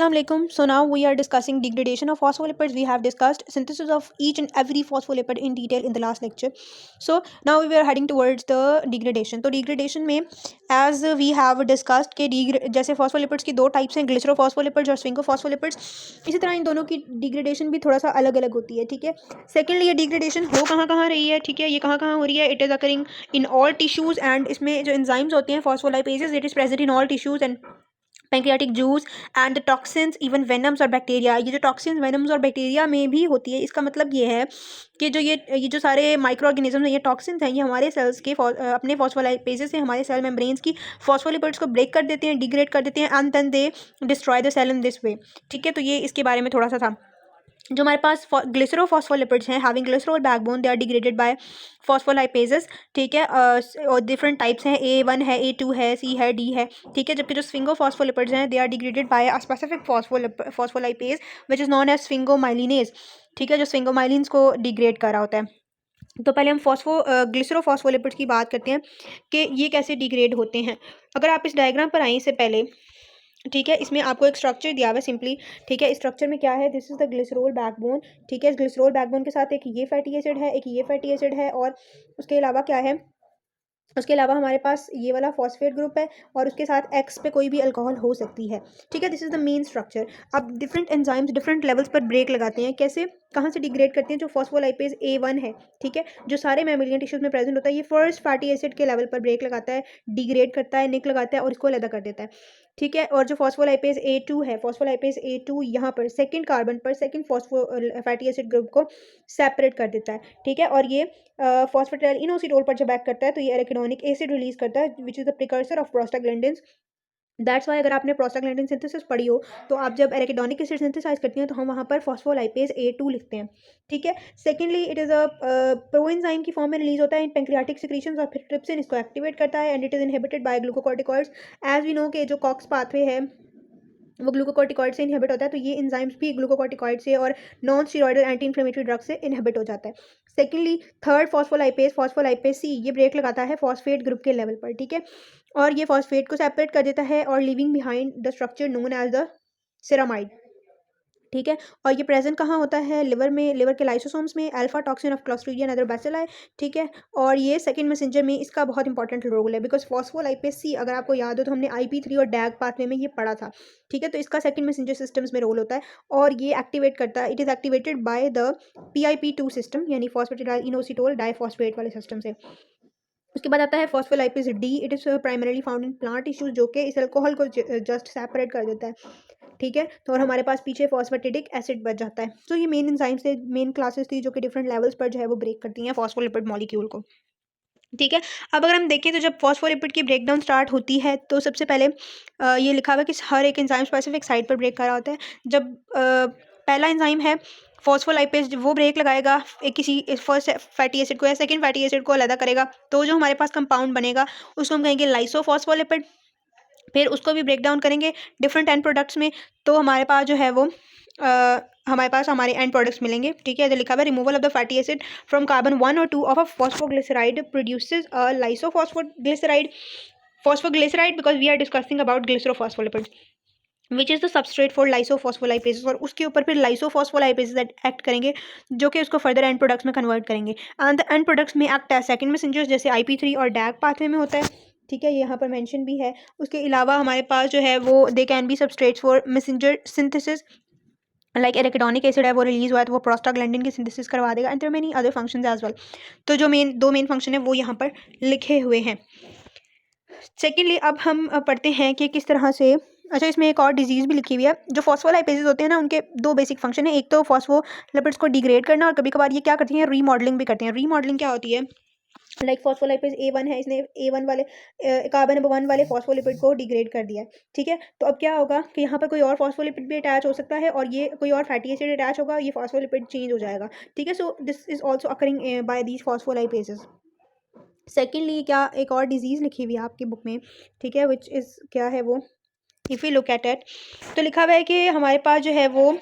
Assalamualaikum. So now we are discussing degradation of phospholipids. We have discussed synthesis of each and every phospholipid in detail in the last lecture. So now we are heading towards the degradation. तो degradation में as we have discussed कि जैसे phospholipids की दो types हैं, glycerophospholipids और sphingophospholipid. इसी तरह इन दोनों की degradation भी थोड़ा सा अलग अलग होती है, ठीक है. सेकेंडली ये degradation हो कहाँ कहाँ रही है, ठीक है, ये कहाँ कहाँ हो रही है. It is occurring in all tissues and इसमें जो enzymes होते हैं phospholipases, it is present in all tissues and pancreatic juice and the toxins even venoms और बैक्टीरिया. ये जो टॉक्सिन्स वेनम्स और बैक्टीरिया में भी होती है. इसका मतलब ये है कि जो ये जो सारे माइक्रो ऑर्गेनिज्म हैं, ये टॉक्सिन्स हैं, ये हमारे सेल्स के अपने फॉस्फोलाइपेजेस से हमारे सेल मेम्ब्रेन्स की फॉस्फोलिपिड्स को ब्रेक कर देते हैं, डिग्रेड कर देते हैं and then they destroy the cell in this way. ठीक है, तो ये इसके बारे में थोड़ा सा था. जो हमारे पास ग्लिसरोफॉस्फोलिपिड्स हैं having glycerol backbone, they are degraded by phospholipases. ठीक है, और डिफरेंट टाइप्स हैं, A1 है, A2 है, C है, D है. ठीक है, जबकि जो स्फिंगोफॉस्फोलिपिड्स हैं they are degraded by a specific phospholipase which is known as sphingomyelinase. ठीक है, जो स्फिंगोमाइलिन्स को डिग्रेड कर रहा होता है. तो पहले हम ग्लिसरोफॉस्फोलिपिड्स की बात करते हैं कि ये कैसे डिग्रेड होते हैं. अगर आप इस डायग्राम पर आएँ इससे पहले, ठीक है, इसमें आपको एक स्ट्रक्चर दिया हुआ है सिंपली. ठीक है, इस स्ट्रक्चर में क्या है, this is the glycerol backbone. ठीक है, इस ग्लिसरोल बैकबोन के साथ एक ये फैटी एसिड है, एक ये फैटी एसिड है, और उसके अलावा क्या है, उसके अलावा हमारे पास ये वाला फॉस्फेट ग्रुप है और उसके साथ एक्स पे कोई भी अल्कोहल हो सकती है. ठीक है, this is the main structure. अब डिफरेंट एंजाइम्स डिफरेंट लेवल्स पर ब्रेक लगाते हैं. कैसे, कहाँ से डिग्रेड करते हैं, जो फॉस्फोलाइपेज A1 है, ठीक है, जो सारे मैमेलियन टिश्यूज में प्रेजेंट होता है, ये फर्स्ट फैटी एसिड के लेवल पर ब्रेक लगाता है, डिग्रेड करता है, निक लगाता है और इसको अलग कर देता है. ठीक है, और जो फॉस्फोलाइपेज A2 है, फॉस्फोलाइपेज A2 यहाँ पर सेकंड कार्बन पर second phospho fatty acid group को सेपरेट कर देता है. ठीक है, और ये फॉस्फेटाइल इनोसिटोल पर जब एक्ट करता है तो ये एराकिडोनिक एसिड रिलीज करता है which is the precursor of prostaglandins. That's why अगर आपने प्रोस्टाग्लैंडिन सिंथेसिस पढ़ी हो तो आप जब एराकिडोनिक एसिड सिंथेसाइज करती हैं तो हम वहाँ पर फॉस्फोलाइपेज A2 लिखते हैं. ठीक है, secondly it is a proenzyme की फॉर्म में रिलीज होता है इन पेंक्रियाटिक सिक्रीशंस और फिर ट्रिप्सिन इसको एक्टिवेट करता है and it is inhibited by glucocorticoids. As we know कि जो कॉक्स पाथवे है वो ग्लूकोकॉर्टिकॉइड से इनहिबिट होता है, तो ये एंजाइम्स भी ग्लूकोकॉर्टिकॉइड से और non steroidal anti inflammatory drug से इनहिबिट हो जाता है. सेकेंडली थर्ड फॉस्फोलाइपेज C, ये ब्रेक लगाता है फॉस्फेट ग्रुप के लेवल पर. ठीक है, और ये फॉस्फेट को सेपरेट कर देता है और living behind the structure known as the ceramide. ठीक है, और ये प्रेजेंट कहाँ होता है, लिवर में, लिवर के लाइसोसोम्स में, alpha toxin of clostridium other bacilli. ठीक है, और ये सेकंड मैसेंजर में इसका बहुत इंपॉर्टेंट रोल है बिकॉज फॉस्फोलाइपेज C, अगर आपको याद हो तो हमने IP3 और डैग पाथवे में ये पढ़ा था. ठीक है, तो इसका सेकंड मैसेंजर सिस्टम्स में रोल होता है और ये एक्टिवेट करता है, it is activated by the PIP2 system यानी फॉस्फेटाइल इनोसिटोल डाइफॉस्फेट वाले सिस्टम से. उसके बाद आता है phospholipase D, it is primarily found in plant tissues जो कि इस अल्कोहल को जस्ट सेपरेट कर देता है. ठीक है, तो और हमारे पास पीछे फॉस्फेटिडिक एसिड बच जाता है. तो ये मेन एंजाइम्स थे, मेन क्लासेस थी जो कि डिफरेंट लेवल्स पर जो है वो ब्रेक करती हैं फॉस्फोलिपिड मॉलिक्यूल को. ठीक है, अब अगर हम देखें तो जब फॉस्फोलिपिड की ब्रेकडाउन स्टार्ट होती है तो सबसे पहले ये लिखा हुआ है कि हर एक एंजाइम स्पेसिफिक साइट पर ब्रेक कर रहा होता है. जब पहला एंजाइम है फॉस्फोलाइपेज, वो ब्रेक लगाएगा एक किसी फर्स्ट फैटी एसिड को या सेकंड फैटी एसिड को अलग करेगा, तो जो हमारे पास कंपाउंड बनेगा उसको हम कहेंगे लाइसोफॉस्फोलिपिड. फिर उसको भी ब्रेक डाउन करेंगे डिफरेंट एंड प्रोडक्ट्स में, तो हमारे पास जो है वो हमारे पास हमारे एंड प्रोडक्ट्स मिलेंगे. ठीक है, जो लिखा हुआ है removal of the fatty acid from carbon 1 और 2 of a phosphoglyceride produces a lysophosphoglyceride because we are discussing about glycerophospholipid which is the substrate for lysophospholipases. और उसके ऊपर फिर लाइसोफॉस्फोलाइपेजेस एक्ट करेंगे जो कि उसको फर्दर एंड प्रोडक्ट्स में कन्वर्ट करेंगे एंड द एंड प्रोडक्ट्स में एक्ट एज सेकंड मैसेंजर्स जैसे IP3 और डैग पाथवे में होता है. ठीक है, ये यहाँ पर मेंशन भी है. उसके अलावा हमारे पास जो है वो they can be substrates for messenger synthesis like arachidonic acid है वो रिलीज हुआ है तो वो प्रोस्टाग्लैंडिन की सिंथेसिस करवा देगा and there many other functions as well. तो जो दो मेन फंक्शन है वो यहाँ पर लिखे हुए हैं. सेकेंडली अब हम पढ़ते हैं कि किस तरह से, अच्छा इसमें एक और डिजीज़ भी लिखी हुई है. जो फॉस्फोलाइपेजेस होते हैं ना, उनके दो बेसिक फंक्शन है. एक तो फॉस्फोलिपिड्स को डिग्रेड करना और कभी कभार ये क्या करती हैं, रीमॉडलिंग भी करते हैं. रीमॉडलिंग क्या होती है, लाइक फॉस्फोलाइपेज A1 है, इसने A1 वाले कार्बन नंबर 1 वाले फॉस्फोलिपिड को डिग्रेड कर दिया है. ठीक है, तो अब क्या होगा कि यहाँ पर कोई और फॉस्फोलिपिड भी अटैच हो सकता है और ये कोई और फैटी एसिड अटैच होगा, ये फॉस्फोलिपिड चेंज हो जाएगा. ठीक है, so this is also occurring by these phospholipases. Secondly क्या एक और डिजीज़ लिखी हुई है आपकी बुक में, ठीक है, विच इज़ क्या है वो, if you look at it तो लिखा हुआ है कि हमारे पास जो है वो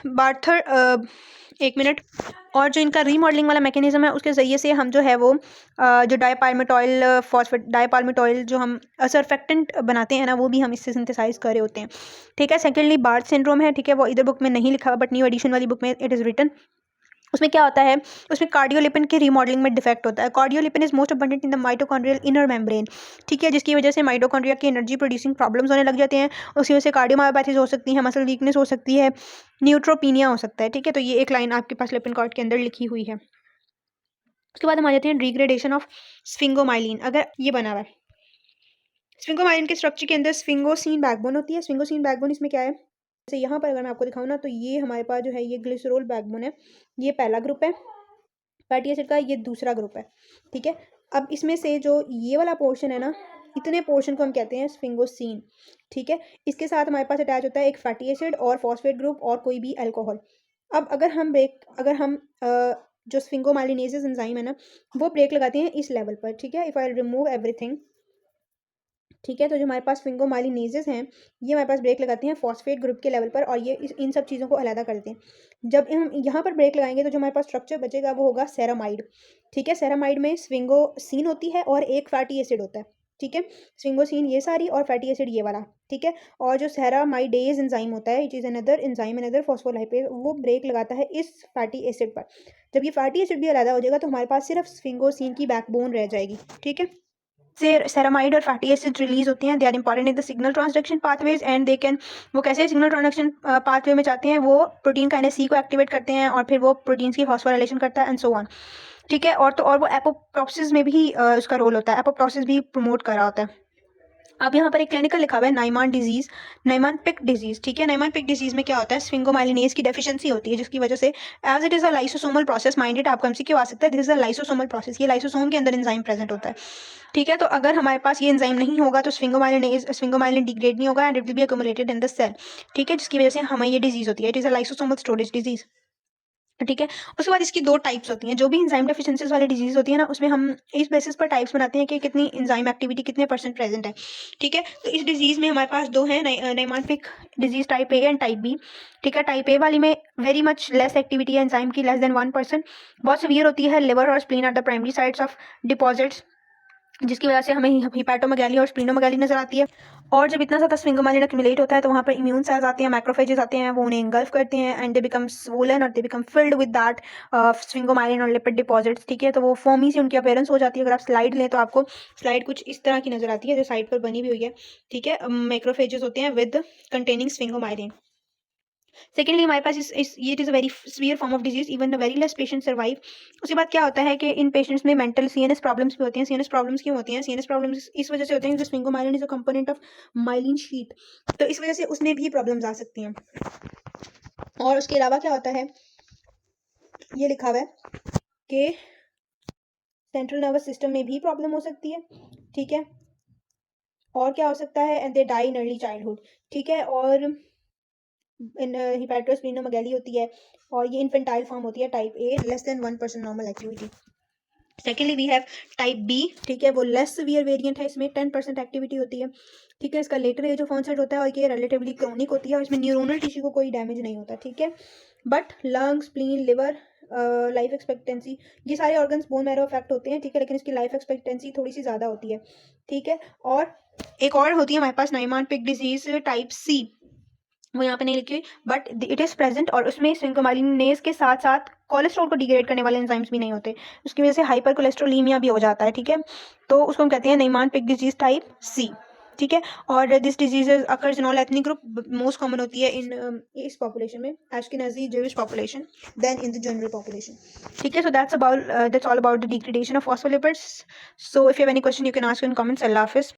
बार्थर एक मिनट। और जो इनका रीमॉडलिंग वाला मैकेनिज्म है उसके ज़रिए से हम जो है वो जो डायपाल्मिटॉइल फॉस्फेट डायपाल्मिटॉइल जो हम सर्फेक्टेंट बनाते हैं ना, वो भी हम इससे सिंथेसाइज कर रहे होते हैं। ठीक है। सेकेंडली बार्थ सिंड्रोम है। ठीक है, वो इधर बुक में नहीं लिखा, बट न्यू एडिशन वाली बुक में इट इज़ रिटन। उसमें क्या होता है, उसमें कार्डियोलिपिन के रीमॉडलिंग में डिफेक्ट होता है। Cardiolipin is most abundant in the mitochondrial inner membrane. ठीक है, जिसकी वजह से माइटोकॉन्ड्रिया की एनर्जी प्रोड्यूसिंग प्रॉब्लम्स होने लग जाते हैं। उसकी वजह से कार्डियोमायोपैथीज हो सकती है, मसल वीकनेस हो सकती है, न्यूट्रोपीनिया हो सकता है। ठीक है, तो ये एक लाइन आपके पास लिपिन के अंदर लिखी हुई है। उसके बाद हम आ जाते हैं डिग्रेडेशन ऑफ स्फिंगोमाइलिन। अगर ये बना हुआ है स्फिंगोमाइलिन के स्ट्रक्चर के अंदर स्फिंगोसिन बैकबोन होती है। स्फिंगोसिन बैकबोन इसमें क्या है, जैसे यहाँ पर अगर मैं आपको दिखाऊँ ना, तो ये हमारे पास जो है ये ग्लिसरॉल बैकबोन है, ये पहला ग्रुप है फैटी एसिड का, ये दूसरा ग्रुप है। ठीक है, अब इसमें से जो ये वाला पोर्शन है ना, इतने पोर्शन को हम कहते हैं स्फिंगोसिन। ठीक है, इसके साथ हमारे पास अटैच होता है एक फैटी एसिड और फॉस्फेट ग्रुप और कोई भी अल्कोहल। अब अगर हम जो स्फिंगोमाइलिनेसिस एंजाइम है ना, वो ब्रेक लगाते हैं इस लेवल पर। ठीक है, इफ़ आई रिमूव एवरीथिंग। ठीक है, तो जो हमारे पास स्फिंगोमाइलिनेसेस हैं, ये हमारे पास ब्रेक लगाते हैं फॉस्फेट ग्रुप के लेवल पर, और ये इन सब चीज़ों को अलहदा करते हैं। जब हम यहाँ पर ब्रेक लगाएंगे तो जो हमारे पास स्ट्रक्चर बचेगा वो होगा सेरामाइड। ठीक है, सेरामाइड में स्फिंगोसिन होती है और एक फैटी एसिड होता है। ठीक है, स्फिंगोसिन ये सारी और फैटी एसिड ये वाला। ठीक है, और जो सेरामाइडेज एंजाइम होता है, it is another enzyme, another phospholipase, वो ब्रेक लगाता है इस फैटी एसिड पर। जब ये फैटी एसिड भी अलहदा हो जाएगा तो हमारे पास सिर्फ स्फिंगोसिन की बैकबोन रह जाएगी। ठीक है, से सेरामाइड और फैटी एसिड रिलीज होते हैं। They are important in the signal transduction pathways and they can, वो कैसे सिग्नल ट्रांसडक्शन पाथवे में जाते हैं, वो प्रोटीन काइनेस सी को एक्टिवेट करते हैं और फिर वो प्रोटीन्स की फॉस्फोराइलेशन करता है एंड सो ऑन। ठीक है, और वो एपोप्टोसिस में भी उसका रोल होता है, एपोप्टोसिस भी प्रमोट कर रहा होता है। अब यहाँ पर एक क्लिनिकल लिखा हुआ है नाइमान डिजीज, नाइमान पिक डिजीज। ठीक है, नाइमान पिक डिजीज में क्या होता है, स्फिंगोमाइलिनेज की डेफिशिएंसी होती है, जिसकी वजह से as it is a lysosomal process, minded आपका एमसीक्यू आ सकता है, this is a lysosomal process, ये लाइसोसोम के अंदर एंजाइम प्रेजेंट होता है। ठीक है, तो अगर हमारे पास ये एंजाइम नहीं होगा तो स्फिंगोमाइलिन डिग्रेड नहीं होगा and it will be accumulated in the cell. ठीक है, जिसकी वजह से हमें ये डिजीज होती है, it is a lysosomal storage disease. ठीक है, उसके बाद इसकी दो टाइप्स होती हैं। जो भी एंजाइम डेफिशिएंसीज वाली डिजीज होती है ना, उसमें हम इस बेसिस पर टाइप्स बनाते हैं कि कितनी एंजाइम एक्टिविटी कितने परसेंट प्रेजेंट है। ठीक है, तो इस डिजीज में हमारे पास दो हैं, Niemann Pick disease type A and type B. ठीक है, टाइप ए वाली में वेरी मच लेस एक्टिविटी है एंजाइम की, लेस देन 1%, बहुत सीवियर होती है। लिवर और spleen are the primary sites of deposits, जिसकी वजह से हमें हिपैटोमेगाली और स्प्लीनोमेगाली नजर आती है। और जब इतना ज़्यादा स्फिंगोमाइलिन एक्यूमुलेट होता है तो वहाँ पर इम्यून सेल्स आते हैं, मैक्रोफेजेस आते हैं, वो उन्हें इंगल्फ करते हैं एंड दे बिकम स्वोलन और they become filled with that sphingomyelin और लिपिड डिपॉजिट्स। ठीक है, तो वो फोमी से उनकी अपीयरेंस हो जाती है। अगर आप स्लाइड लें तो आपको स्लाइड कुछ इस तरह की नजर आती है, जो साइड पर बनी हुई है। ठीक है, मैक्रोफेजेस होते हैं विद कंटेनिंग स्फिंगोमाइलिन। सेकेंडली हमारे पास ये it is a very severe form of disease, even the very less patient survive. उसके बाद क्या होता है कि इन पेशेंट्स में मेंटल सीएनएस प्रॉब्लम्स भी होती हैं। सीएनएस प्रॉब्लम्स क्यों होती हैं, सीएनएस प्रॉब्लम्स इस वजह से होते हैं क्योंकि sphingomyelin is a component of myelin sheath, तो इस वजह से उसमें भी प्रॉब्लम्स आ सकती हैं। और उसके अलावा क्या होता है, ये लिखा हुआ है कि सेंट्रल नर्वस सिस्टम में भी प्रॉब्लम हो सकती है। ठीक है, और क्या हो सकता है, and they die in early childhood. ठीक है, और हिपैटोस्प्लीनोमेगाली होती है और ये इन्फेंटाइल फॉर्म होती है, type A, less than 1% normal activity. Secondly we have type B. ठीक है, वो लेस सीवियर वेरिएंट है, इसमें 10% एक्टिविटी होती है। ठीक है, इसका लेटर एज ऑफ ऑनसेट होता है और ये रिलेटिवली क्रोनिक होती है और इसमें न्यूरोनल टिश्यू को कोई डैमेज नहीं होता। ठीक है, but lungs, spleen, liver, life expectancy, ये सारे ऑर्गन्स बोन मैरो अफेक्ट होते हैं। ठीक है, लेकिन इसकी लाइफ एक्सपेक्टेंसी थोड़ी सी ज़्यादा होती है। ठीक है, और एक और होती है हमारे पास नाइमान पिक डिजीज टाइप सी, वो यहाँ पे नहीं लिखी हुई, बट इट इज़ प्रेजेंट, और उसमें स्फिंगोमाइलिनेज के साथ साथ कोलेस्ट्रॉल को डिग्रेड करने वाले एंजाइम्स भी नहीं होते, उसकी वजह से हाइपर कोलेस्ट्रोलीमिया भी हो जाता है। ठीक है, तो उसको हम कहते हैं Niemann Pick disease type C. ठीक है, और this disease occurs in all ethnic group, most common होती है इन इस पॉपुलेशन में, Ashkenazi Jewish population, then in the general population. ठीक है, so that's all about the degradation of phospholipids. So if you have any question you can ask in comments. Allah हाफिज़।